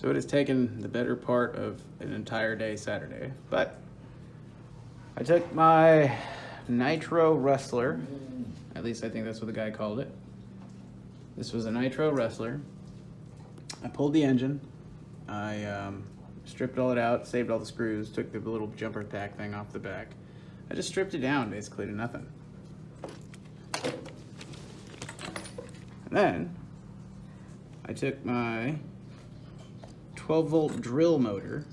So it has taken the better part of an entire day Saturday, but I took my Nitro Rustler, at least I think that's what the guy called it. This was a Nitro Rustler. I pulled the engine, I stripped all it out, saved all the screws, took the little jumper pack thing off the back. I just stripped it down basically to nothing. And then I took my 12-volt drill motor,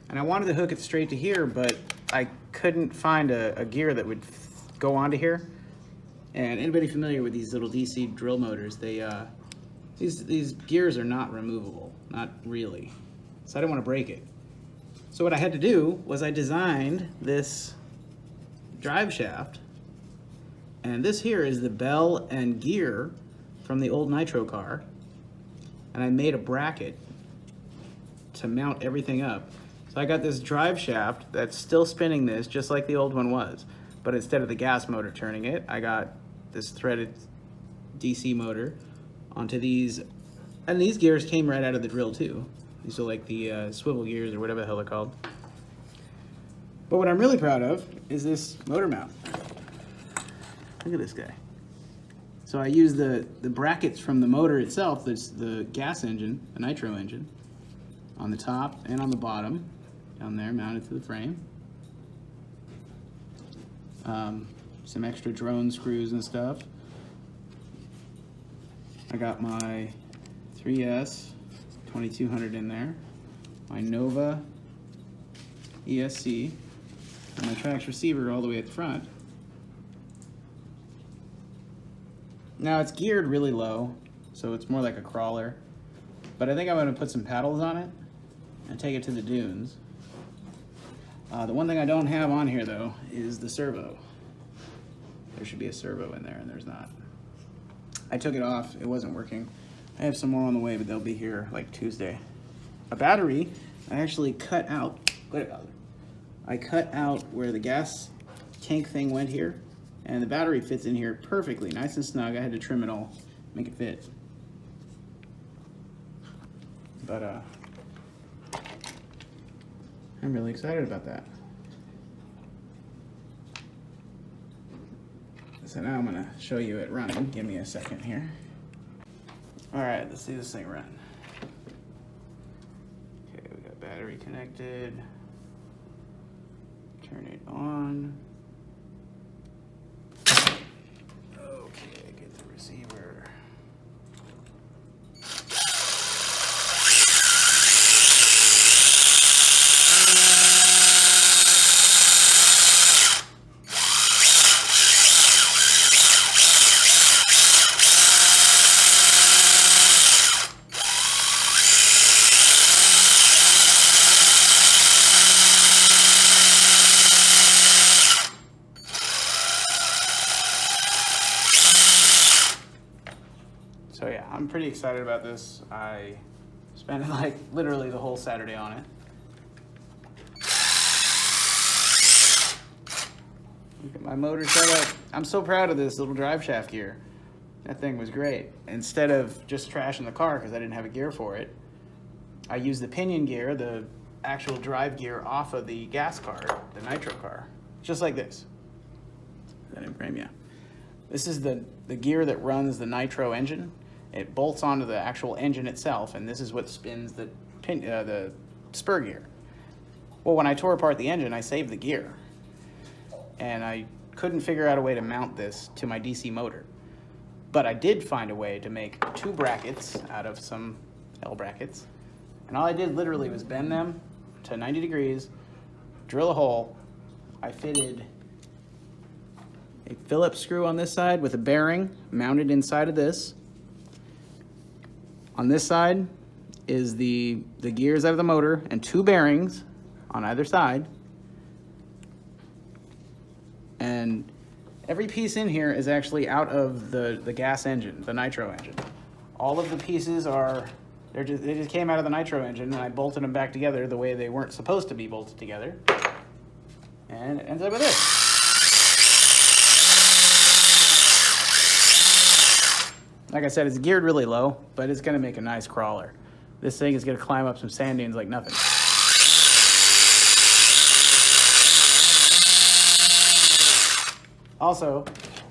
and I wanted to hook it straight to here, but I couldn't find a gear that would go onto here. And anybody familiar with these little DC drill motors, these gears are not removable, not really. So I didn't want to break it. So what I had to do was I designed this drive shaft, and this here is the bell and gear from the old Nitro car, and I made a bracket to mount everything up. So I got this drive shaft that's still spinning this just like the old one was, but instead of the gas motor turning it, I got this threaded DC motor onto these, and these gears came right out of the drill too. These are like the swivel gears or whatever the hell they're called. But what I'm really proud of is this motor mount. Look at this guy. So I used the brackets from the motor itself, that's the gas engine, the Nitro engine, on the top and on the bottom, down there, mounted to the frame. Some extra drone screws and stuff. I got my 3S 2200 in there, my Nova ESC, and my Trax receiver all the way at the front. Now it's geared really low, so it's more like a crawler, but I think I'm going to put some paddles on it and take it to the dunes. The one thing I don't have on here though is the servo. There should be a servo in there, and there's not. I took it off, it wasn't working. I have some more on the way, but they'll be here like Tuesday. A battery, I actually cut out, I cut out where the gas tank thing went here, and the battery fits in here perfectly, nice and snug. I had to trim it all, make it fit. But I'm really excited about that. So now I'm gonna show you it running. Give me a second here. All right, let's see this thing run. Okay, we got battery connected. Turn it on. Okay, get the receiver. So yeah, I'm pretty excited about this. I spent like literally the whole Saturday on it. Look at my motor setup. I'm so proud of this little drive shaft gear. That thing was great. Instead of just trashing the car because I didn't have a gear for it, I used the Pinion Gear, the actual drive gear off of the gas car, the Nitro car, just like this. Is that in frame? Yeah. This is the gear that runs the Nitro engine. It bolts onto the actual engine itself, and this is what spins the spur gear. Well, when I tore apart the engine, I saved the gear. And I couldn't figure out a way to mount this to my DC motor. But I did find a way to make two brackets out of some L brackets. And all I did literally was bend them to 90 degrees, drill a hole. I fitted a Phillips screw on this side with a bearing mounted inside of this. On this side is the gears out of the motor and two bearings on either side. And every piece in here is actually out of the gas engine, the Nitro engine. All of the pieces they just came out of the Nitro engine, and I bolted them back together the way they weren't supposed to be bolted together. And it ends up with this. Like I said, it's geared really low, but it's gonna make a nice crawler. this thing is gonna climb up some sand dunes like nothing. Also,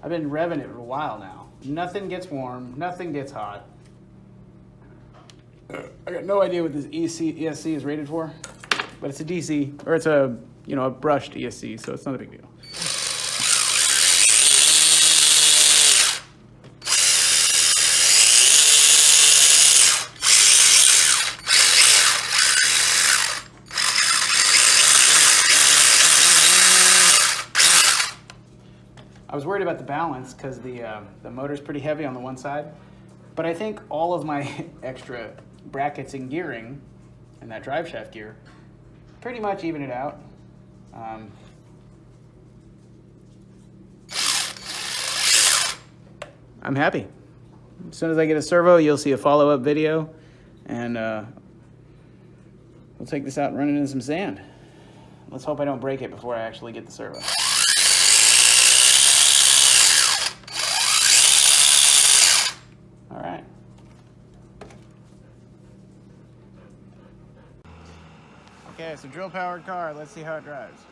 I've been revving it for a while now. Nothing gets warm, nothing gets hot. I got no idea what this ESC is rated for, but it's a DC, or it's a, you know, a brushed ESC, so it's not a big deal. I was worried about the balance because the motor's pretty heavy on the one side, but I think all of my extra brackets and gearing and that drive shaft gear pretty much even it out. I'm happy. As soon as I get a servo, you'll see a follow-up video, and we'll take this out and run it into some sand. Let's hope I don't break it before I actually get the servo. All right. Okay, it's a drill-powered car. Let's see how it drives.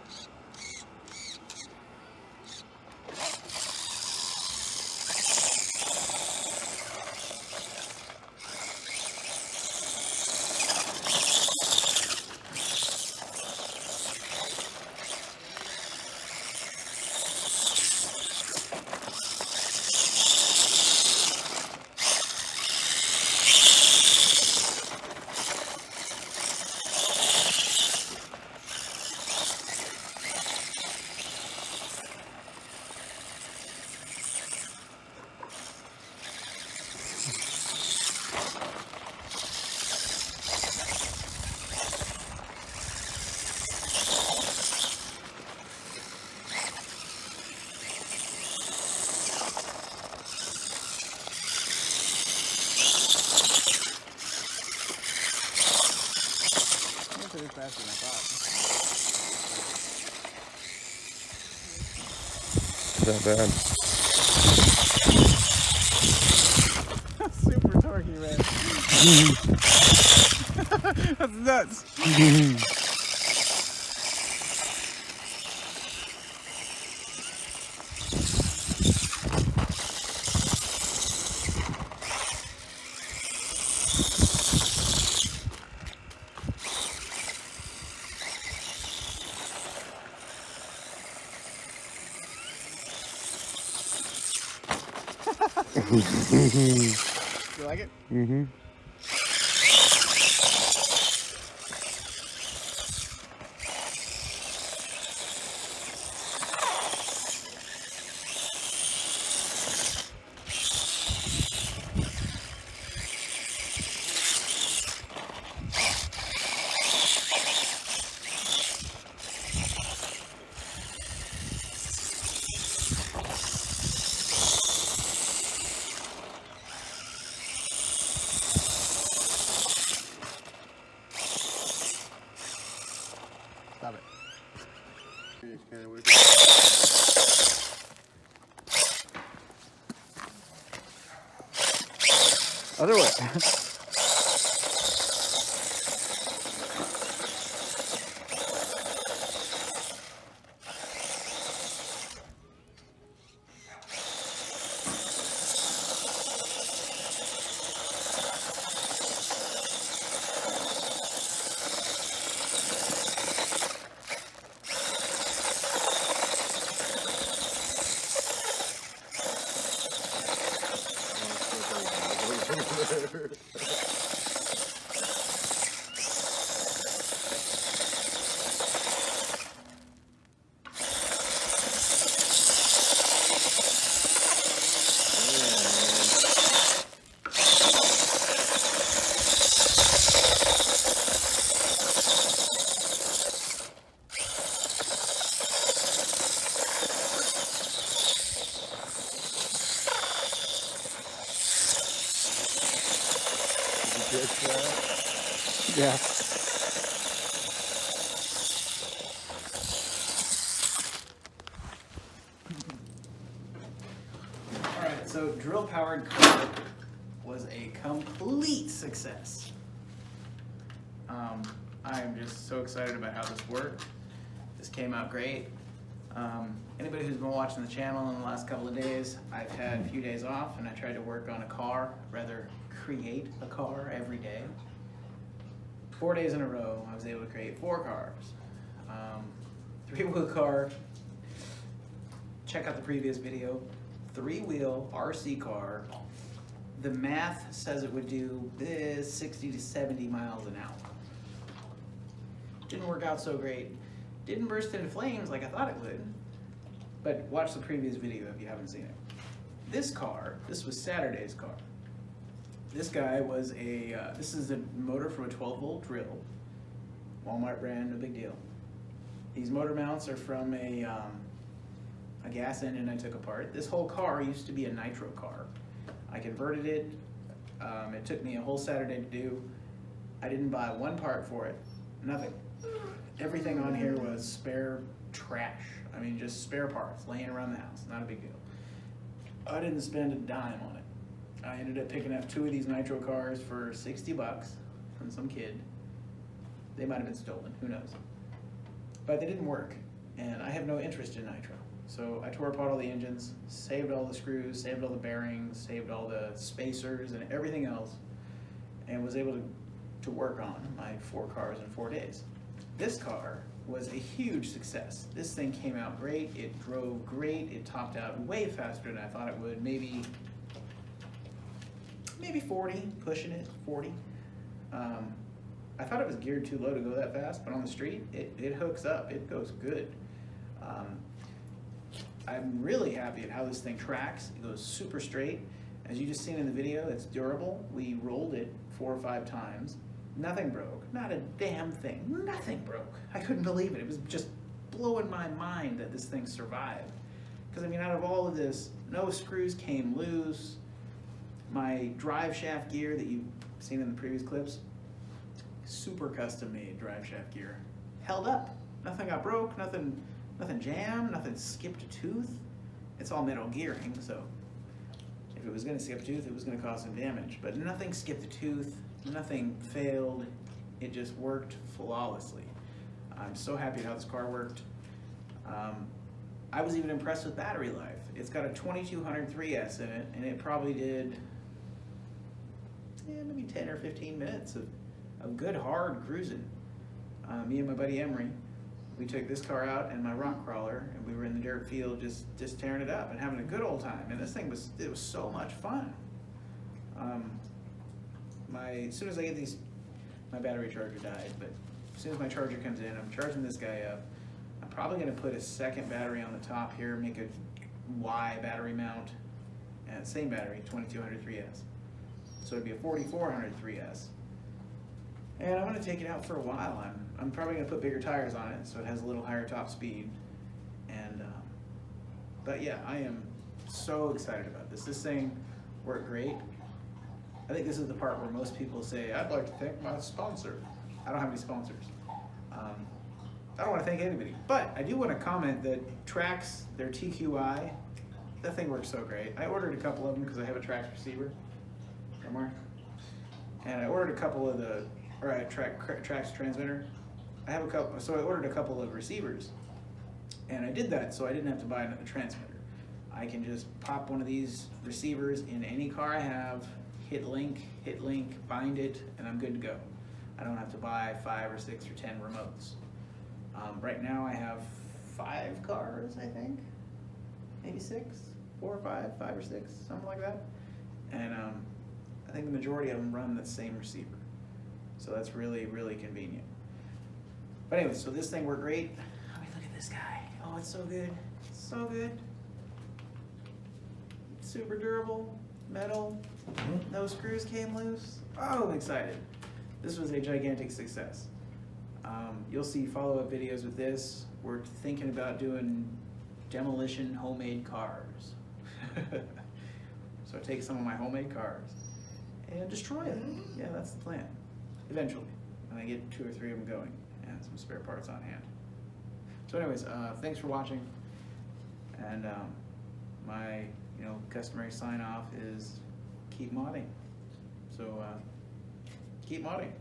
Faster than I thought. Not bad. Super torquey, man. That's nuts. You like it? Mm-hmm. Stop it. Other way. Yeah. All right, so drill-powered car was a complete success. I am just so excited about how this worked. This came out great. Anybody who's been watching the channel in the last couple of days, I've had a few days off and I tried to work on a car, rather create a car every day. 4 days in a row, I was able to create 4 cars. 3-wheel car, check out the previous video, 3-wheel RC car. The math says it would do 60 to 70 miles an hour. Didn't work out so great. Didn't burst into flames like I thought it would. But watch the previous video if you haven't seen it. This car, this was Saturday's car. This guy was this is a motor from a 12-volt drill. Walmart brand, no big deal. These motor mounts are from a gas engine I took apart. This whole car used to be a Nitro car. I converted it. It took me a whole Saturday to do. I didn't buy one part for it, nothing. Everything on here was spare trash. I mean, just spare parts laying around the house, not a big deal. I didn't spend a dime on it. I ended up picking up 2 of these Nitro cars for 60 bucks from some kid. They might have been stolen, who knows. But they didn't work, and I have no interest in Nitro. So I tore apart all the engines, saved all the screws, saved all the bearings, saved all the spacers and everything else, and was able to work on my 4 cars in 4 days. This car was a huge success. This thing came out great, it drove great, it topped out way faster than I thought it would, maybe 40, pushing it, 40. I thought it was geared too low to go that fast, but on the street, it hooks up, it goes good. I'm really happy at how this thing tracks. It goes super straight. As you just seen in the video, it's durable. We rolled it 4 or 5 times. Nothing broke, not a damn thing, nothing broke. I couldn't believe it. It was just blowing my mind that this thing survived. Because I mean, out of all of this, no screws came loose. My drive shaft gear that you've seen in the previous clips, super custom made drive shaft gear, held up. Nothing got broke, nothing jammed, nothing skipped a tooth. It's all metal gearing, so if it was gonna skip a tooth, it was gonna cause some damage. But nothing skipped a tooth, nothing failed. It just worked flawlessly. I'm so happy at how this car worked. I was even impressed with battery life. It's got a 2200 3S in it, and it probably did maybe 10 or 15 minutes of good hard cruising. Me and my buddy Emery, we took this car out and my rock crawler, and we were in the dirt field just tearing it up and having a good old time. And this thing was so much fun. As soon as I get these, my battery charger died, but as soon as my charger comes in, I'm charging this guy up. I'm probably gonna put a second battery on the top here, make a Y battery mount, and same battery, 2200 3S. So it'd be a 4400 3S. And I'm gonna take it out for a while. I'm probably gonna put bigger tires on it so it has a little higher top speed. And, but yeah, I am so excited about this. This thing worked great. I think this is the part where most people say, I'd like to thank my sponsor. I don't have any sponsors. I don't want to thank anybody, but I do want to comment that Trax, their TQI, that thing works so great. I ordered a couple of them because I have a Trax receiver somewhere. And I ordered a couple of Trax transmitter. I have a couple, so I ordered a couple of receivers. And I did that so I didn't have to buy another transmitter. I can just pop one of these receivers in any car I have, hit link, bind it, and I'm good to go. I don't have to buy 5 or 6 or 10 remotes. Right now I have 5 cars, I think, maybe 6, 4 or 5, 5 or 6, something like that. And I think the majority of them run the same receiver. So that's really, really convenient. But anyway, so this thing worked great. I mean, look at this guy. Oh, it's so good, so good. Super durable, metal, no screws came loose. Oh, I'm excited. This was a gigantic success. You'll see follow-up videos with this. We're thinking about doing demolition homemade cars. So take some of my homemade cars and destroy them. Yeah, that's the plan. Eventually, when I get 2 or 3 of them going and some spare parts on hand. So anyways, thanks for watching. And my customary sign off is keep modding. So keep modding.